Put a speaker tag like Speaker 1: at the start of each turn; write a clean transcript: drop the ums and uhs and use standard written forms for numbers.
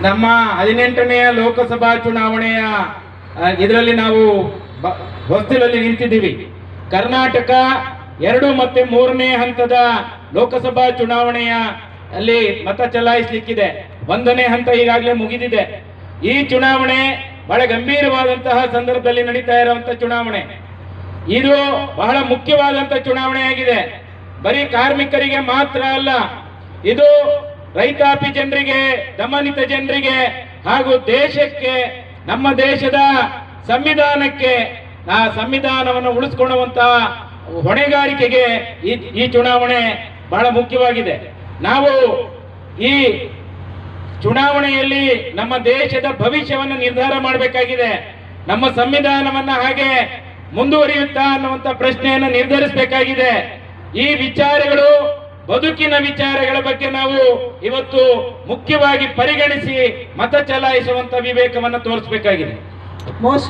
Speaker 1: ನಮ್ಮ 18ನೇ ಲೋಕಸಭಾ ಚುನಾವಣೆಯ ಇದರಲ್ಲಿ ನಾವು ಹೊಸ್ತಿಲಲ್ಲಿ ನಿಂತಿದ್ದೀವಿ. ಕರ್ನಾಟಕ 2 ಮತ್ತು 3ನೇ ಹಂತದ ಲೋಕಸಭಾ ಚುನಾವಣೆಯ ಅಲ್ಲಿ ಮತ ಚಲಾಯಿಸಲಿಕ್ಕಿದೆ. 1ನೇ ಹಂತ ಈಗಾಗಲೇ ಮುಗಿದಿದೆ. ಈ ಚುನಾವಣೆ ಬಹಳ ಗಂಭೀರವಾದಂತಹ ಸಂದರ್ಭದಲ್ಲಿ ನಡೀತಾ ಇರುವಂತಹ ಚುನಾವಣೆ. ಇದು ಬಹಳ ಮುಖ್ಯವಾದಂತಹ ಚುನಾವಣೆಯಾಗಿದೆ. ಬರೀ ಕಾರ್ಮಿಕರಿಗೆ ಮಾತ್ರ ಅಲ್ಲ, ಇದು ರೈತಾಪಿ ಜನರಿಗೆ, ದಮನಿತ ಜನರಿಗೆ ಹಾಗೂ ದೇಶಕ್ಕೆ, ನಮ್ಮ ದೇಶದ ಸಂವಿಧಾನಕ್ಕೆ, ಆ ಸಂವಿಧಾನವನ್ನು ಉಳಿಸಿಕೊಳ್ಳುವಂತಹ ಹೊಣೆಗಾರಿಕೆಗೆ ಈ ಚುನಾವಣೆ ಬಹಳ ಮುಖ್ಯವಾಗಿದೆ. ನಾವು ಈ ಚುನಾವಣೆಯಲ್ಲಿ ನಮ್ಮ ದೇಶದ ಭವಿಷ್ಯವನ್ನು ನಿರ್ಧಾರ ಮಾಡಬೇಕಾಗಿದೆ. ನಮ್ಮ ಸಂವಿಧಾನವನ್ನ ಹಾಗೆ ಮುಂದುವರಿಯುತ್ತಾ ಅನ್ನುವಂಥ ಪ್ರಶ್ನೆಯನ್ನು ನಿರ್ಧರಿಸಬೇಕಾಗಿದೆ. ಈ ವಿಚಾರಗಳು, ಬದುಕಿನ ವಿಚಾರಗಳ ಬಗ್ಗೆ ನಾವು ಇವತ್ತು ಮುಖ್ಯವಾಗಿ ಪರಿಗಣಿಸಿ ಮತ ಚಲಾಯಿಸುವಂತ ವಿವೇಕವನ್ನು ತೋರಿಸಬೇಕಾಗಿದೆ.